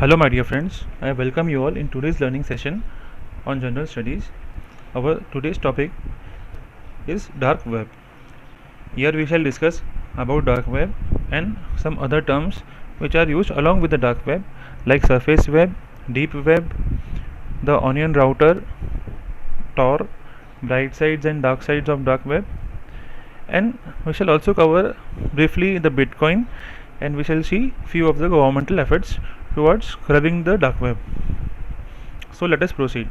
Hello my dear friends, I welcome you all in today's learning session on general studies. Our today's topic is dark web. Here we shall discuss about dark web and some other terms which are used along with the dark web like surface web, deep web, the onion router, Tor, bright sides and dark sides of dark web, and we shall also cover briefly the Bitcoin, and we shall see few of the governmental efforts towards curbing the dark web. So let us proceed.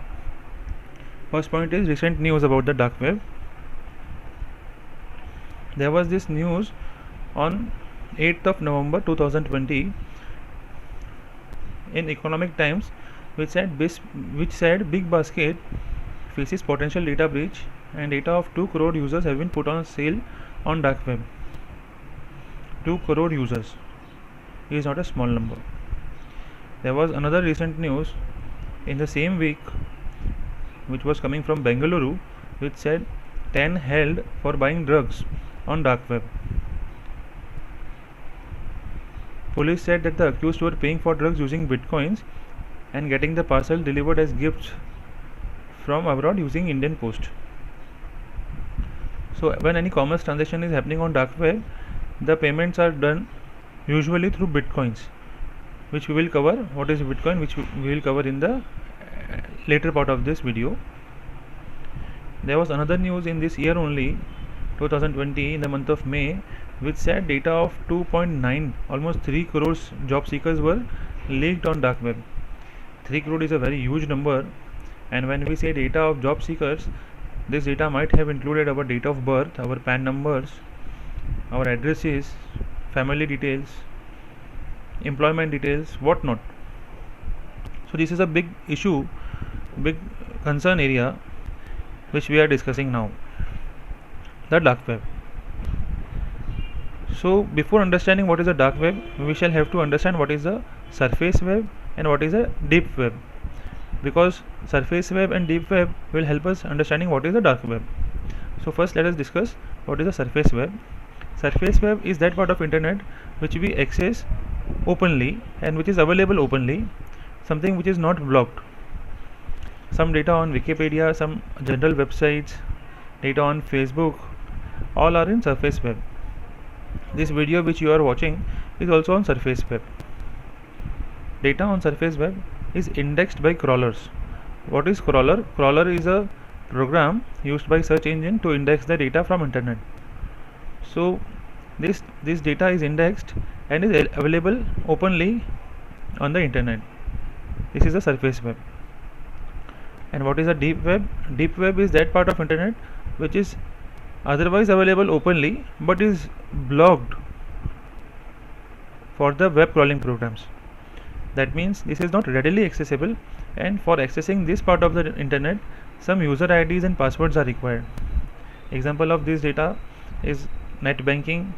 First point is recent news about the dark web. There was this news on 8th of November 2020 in Economic Times which said Big Basket faces potential data breach and data of 2 crore users have been put on sale on dark web. 2 crore users is not a small number. There was another recent news in the same week which was coming from Bengaluru which said 10 held for buying drugs on dark web. Police said that the accused were paying for drugs using bitcoins and getting the parcel delivered as gifts from abroad using Indian Post. So when any commerce transaction is happening on dark web, the payments are done usually through bitcoins, which we will cover. What is Bitcoin, which we will cover in the later part of this video. There was another news in this year only, 2020, in the month of May, which said data of 2.9, almost 3 crores job seekers were leaked on dark web. 3 crore is a very huge number, and when we say data of job seekers, this data might have included our date of birth, our PAN numbers, our addresses, family details, employment details, whatnot. So this is a big issue, big concern area which we are discussing now, the dark web. So before understanding what is the dark web, we shall have to understand what is the surface web and what is the deep web, because surface web and deep web will help us understanding what is the dark web. So first let us discuss what is the surface web. Surface web is that part of internet which we access openly and which is available openly, something which is not blocked. Some data on Wikipedia, some general websites, data on Facebook, all are in surface web. This video which you are watching is also on surface web. Data on surface web is indexed by crawlers. What is crawler? Crawler is a program used by search engine to index the data from internet. So this data is indexed and is available openly on the internet. This is the surface web. And what is a deep web? Deep web is that part of internet which is otherwise available openly but is blocked for the web crawling programs. That means this is not readily accessible, and for accessing this part of the internet, some user IDs and passwords are required. Example of this data is net banking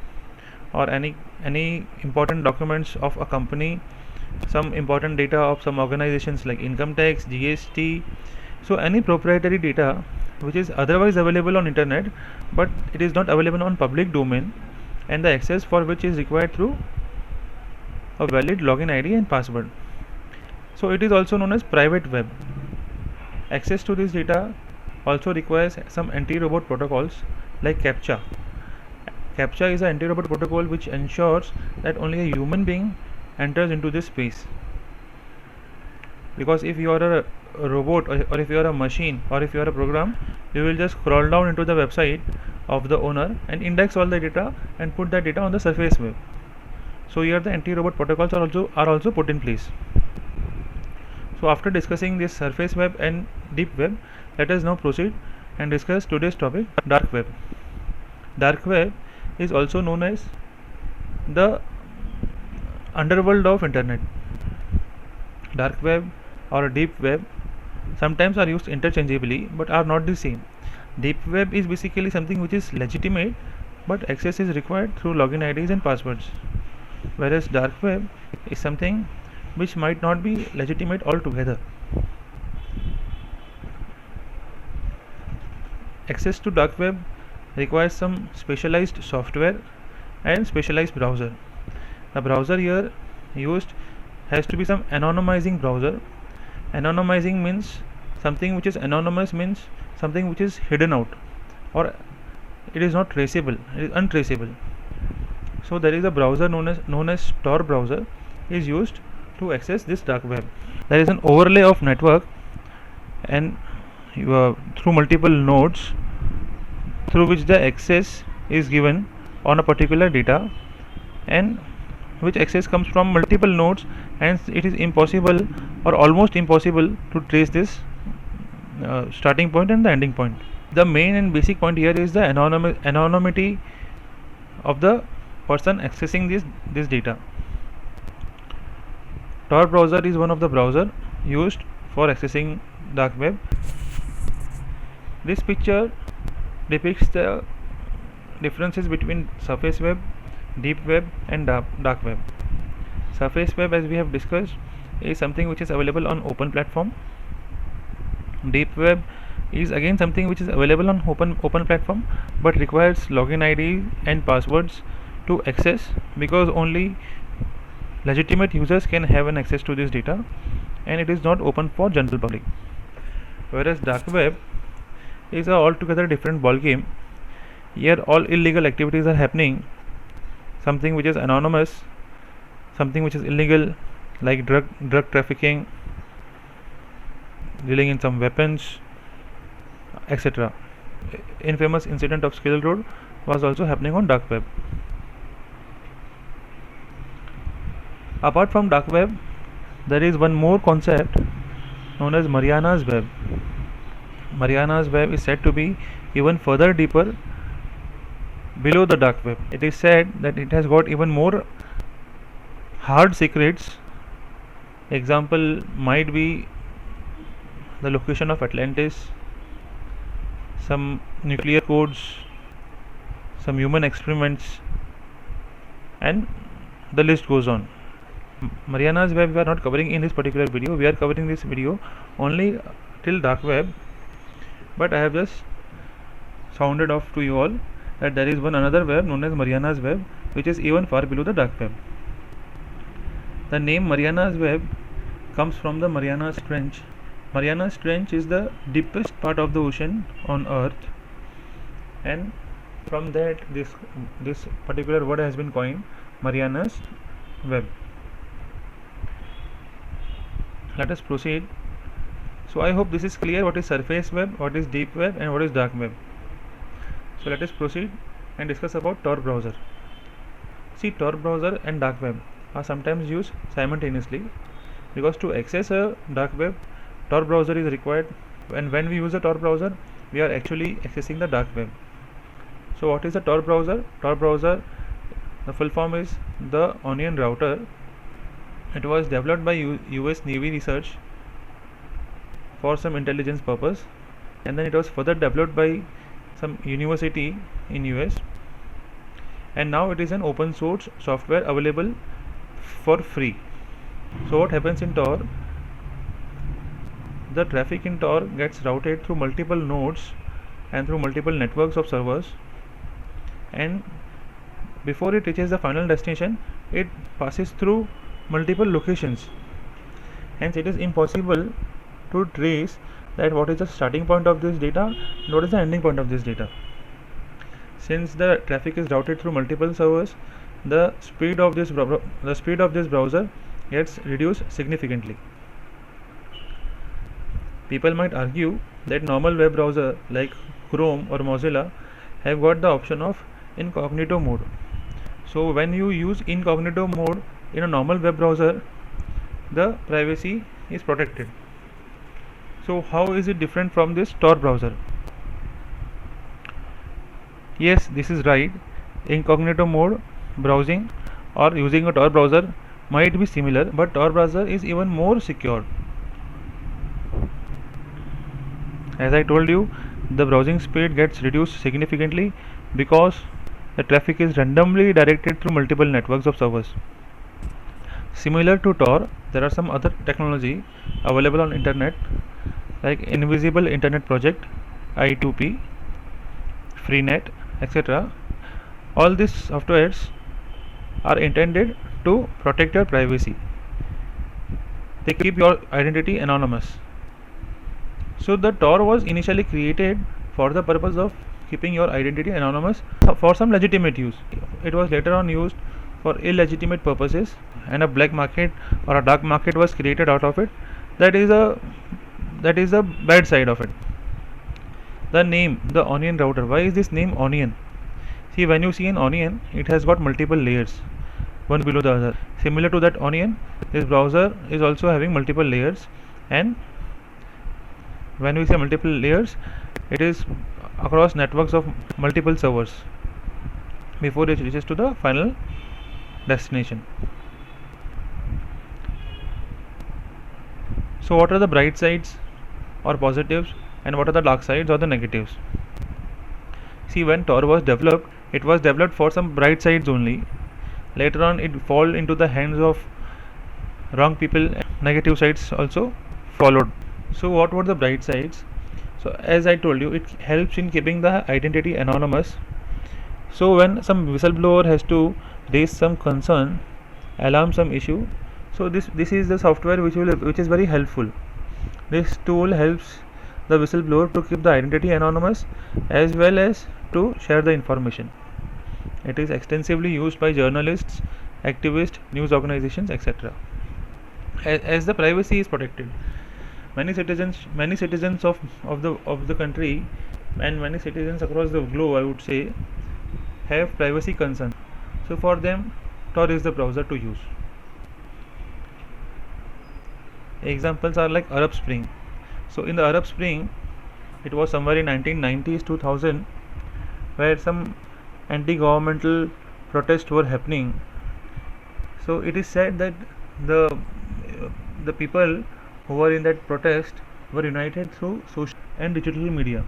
or any important documents of a company, some important data of some organizations like income tax, GST. So any proprietary data which is otherwise available on internet but it is not available on public domain, and the access for which is required through a valid login ID and password. So it is also known as private web. Access to this data also requires some anti-robot protocols like CAPTCHA. CAPTCHA is an anti-robot protocol which ensures that only a human being enters into this space. Because if you are a robot or if you are a machine or if you are a program, you will just crawl down into the website of the owner and index all the data and put that data on the surface web. So here the anti-robot protocols are also put in place. So after discussing this surface web and deep web, let us now proceed and discuss today's topic, dark web. Dark web is also known as the underworld of internet. Dark web or deep web sometimes are used interchangeably but are not the same. Deep web is basically something which is legitimate but access is required through login IDs and passwords, whereas dark web is something which might not be legitimate altogether. Access to dark web requires some specialized software and specialized browser. The browser here used has to be some anonymizing browser. Anonymizing means something which is anonymous means something which is hidden out, or it is not traceable, it is untraceable. So there is a browser known as Tor browser is used to access this dark web. There is an overlay of network and through multiple nodes through which the access is given on a particular data, and which access comes from multiple nodes, and it is impossible or almost impossible to trace this starting point and the ending point. The main and basic point here is the anonymity of the person accessing this data. Tor browser is one of the browser used for accessing dark web. This picture depicts the differences between surface web, deep web and dark web. Surface web, as we have discussed, is something which is available on open platform. Deep web is again something which is available on open platform but requires login ID and passwords to access, because only legitimate users can have an access to this data, and it is not open for general public. Whereas dark web is a altogether different ball game. Here all illegal activities are happening, something which is anonymous, something which is illegal, like drug trafficking, dealing in some weapons, etc. Infamous incident of Skill Road was also happening on dark web. Apart from dark web, there is one more concept known as Mariana's web. Mariana's web is said to be even further deeper below the dark web. It is said that it has got even more hard secrets. Example might be the location of Atlantis, some nuclear codes, some human experiments, and the list goes on. Mariana's web we are not covering in this particular video. We are covering this video only till dark web, but I have just sounded off to you all that there is one another web known as Mariana's web, which is even far below the dark web. The name Mariana's web comes from the Marianas Trench. Marianas Trench is the deepest part of the ocean on earth, and from that this particular word has been coined, Mariana's web. Let us proceed. So I hope this is clear what is surface web, what is deep web, and what is dark web. So let us proceed and discuss about Tor browser. See, Tor browser and dark web are sometimes used simultaneously, because to access a dark web, Tor browser is required, and when we use a Tor browser, we are actually accessing the dark web. So what is a Tor browser? Tor browser, the full form is the Onion Router. It was developed by US Navy research for some intelligence purpose, and then it was further developed by some university in US, and now it is an open source software available for free. So what happens in Tor? The traffic in Tor gets routed through multiple nodes and through multiple networks of servers, and before it reaches the final destination, it passes through multiple locations. Hence it is impossible to trace that what is the starting point of this data and what is the ending point of this data. Since the traffic is routed through multiple servers, the speed of this browser gets reduced significantly. People might argue that normal web browser like Chrome or Mozilla have got the option of incognito mode. So when you use incognito mode in a normal web browser, the privacy is protected. So how is it different from this Tor browser? Yes, this is right. Incognito mode browsing or using a Tor browser might be similar, but Tor browser is even more secure. As I told you, the browsing speed gets reduced significantly because the traffic is randomly directed through multiple networks of servers. Similar to Tor, there are some other technology available on internet like Invisible Internet Project, I2P, Freenet, etc. All these softwares are intended to protect your privacy. they keep your identity anonymous. So the Tor was initially created for the purpose of keeping your identity anonymous for some legitimate use. It was later on used for illegitimate purposes, and a black market or a dark market was created out of it. That is a bad side of it. The name, the onion router. Why is this name onion? See, when you see an onion, it has got multiple layers, one below the other. Similar to that onion, this browser is also having multiple layers, and when we say multiple layers, it is across networks of multiple servers before it reaches to the final destination. So what are the bright sides or positives, and what are the dark sides or the negatives? See, when Tor was developed, it was developed for some bright sides only. Later on, it fall into the hands of wrong people. Negative sides also followed. So what were the bright sides? So as I told you, it helps in keeping the identity anonymous. So when some whistleblower has to raise some concern, alarm some issue, so this is the software which is very helpful. This tool helps the whistleblower to keep the identity anonymous as well as to share the information. It is extensively used by journalists, activists, news organizations, etc. As the privacy is protected, many citizens of the country and many citizens across the globe, I would say, have privacy concerns. So for them, Tor is the browser to use. Examples are like Arab Spring. So in the Arab Spring, it was somewhere in 1990s 2000 where some anti-governmental protests were happening. So it is said that the people who were in that protest were united through social and digital media.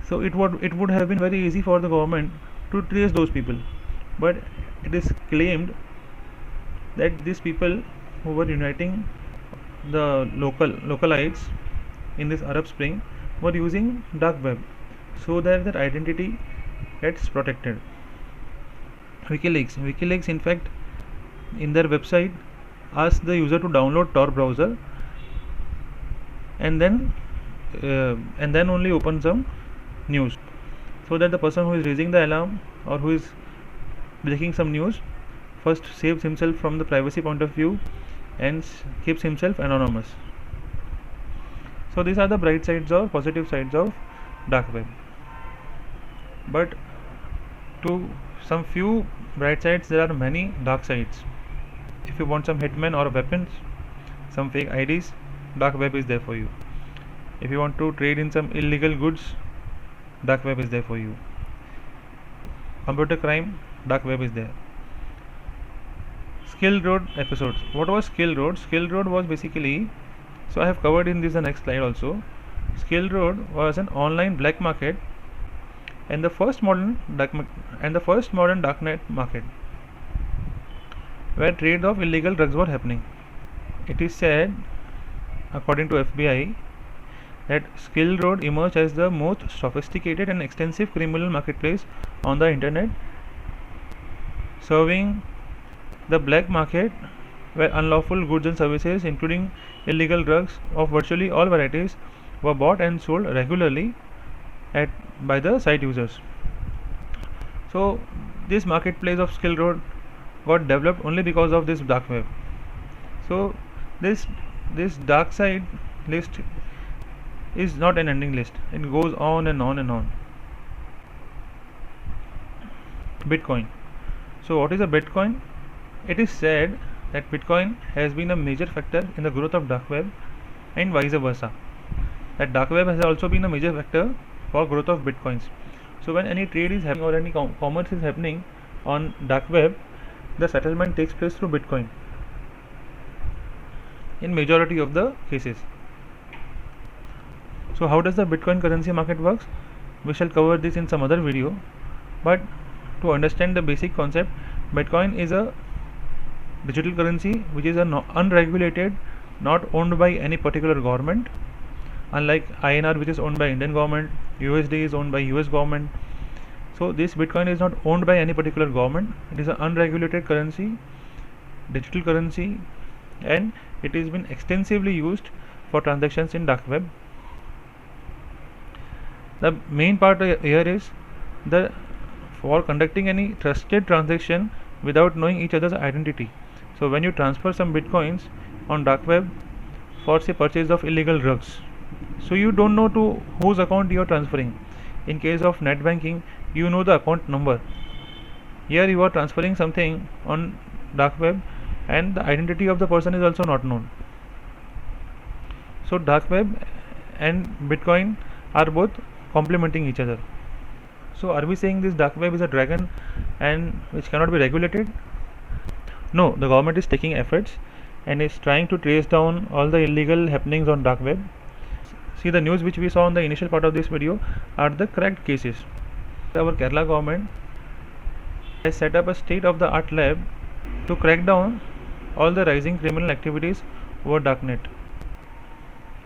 So it would have been very easy for the government to trace those people, but it is claimed that these people who were uniting the localites in this Arab Spring were using dark web, so that their identity gets protected. WikiLeaks in fact in their website asks the user to download Tor browser and then only open some news, so that the person who is raising the alarm or who is breaking some news first saves himself from the privacy point of view and keeps himself anonymous. So these are the bright sides or positive sides of dark web. But to some few bright sides, there are many dark sides. If you want some hitmen or weapons, some fake IDs, dark web is there for you. If you want to trade in some illegal goods, dark web is there for you. Computer crime, dark web is there. Skill Road episodes. What was Skill Road? Skill Road was basically, so I have covered in this the next slide also. Skill Road was an online black market and the first modern darknet market where trade of illegal drugs were happening. It is said, according to FBI, that Skill Road emerged as the most sophisticated and extensive criminal marketplace on the internet, serving the black market where unlawful goods and services, including illegal drugs of virtually all varieties, were bought and sold regularly by the site users. So this marketplace of Skill Road got developed only because of this dark web. So this dark side list is not an ending list. It goes on and on and on. Bitcoin. So what is a Bitcoin? It is said that Bitcoin has been a major factor in the growth of dark web and vice versa. That dark web has also been a major factor for growth of Bitcoins. So when any trade is happening or any commerce is happening on dark web, the settlement takes place through Bitcoin in majority of the cases. So how does the Bitcoin currency market works? We shall cover this in some other video, but to understand the basic concept, Bitcoin is a digital currency which is unregulated, not owned by any particular government, unlike INR, which is owned by Indian government. USD is owned by US government. So this Bitcoin is not owned by any particular government. It is an unregulated currency, digital currency, and it has been extensively used for transactions in dark web. The main part here is the for conducting any trusted transaction without knowing each other's identity. So when you transfer some bitcoins on dark web for say purchase of illegal drugs, so you don't know to whose account you are transferring. In case of net banking, you know the account number. Here you are transferring something on dark web and the identity of the person is also not known. So dark web and bitcoin are both complementing each other. So are we saying this dark web is a dragon and which cannot be regulated? No, the government is taking efforts and is trying to trace down all the illegal happenings on dark web. See, the news which we saw in the initial part of this video are the correct cases. Our Kerala government has set up a state-of-the-art lab to crack down all the rising criminal activities over darknet.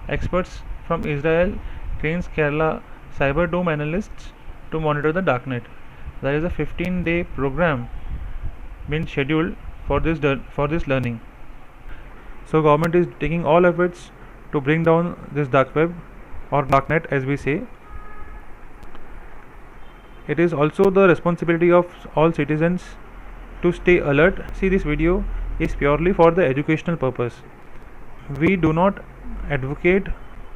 Experts from Israel trains Kerala cyber dome analysts to monitor the darknet. There is a 15-day program been scheduled for this learning. So government is taking all efforts to bring down this dark web or darknet as we say. It is also the responsibility of all citizens to stay alert. See, this video is purely for the educational purpose. We do not advocate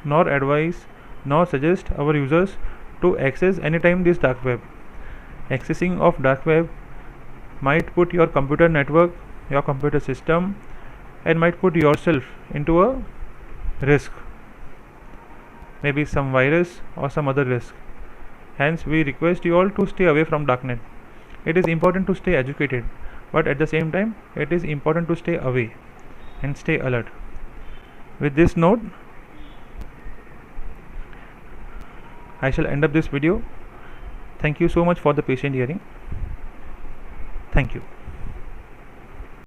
nor advise nor suggest our users to access anytime this dark web. Accessing of dark web might put your computer network, your computer system, and might put yourself into a risk, maybe some virus or some other risk. Hence we request you all to stay away from darknet. It is important to stay educated, but at the same time it is important to stay away and stay alert. With this note, I shall end up this video. Thank you so much for the patient hearing. Thank you.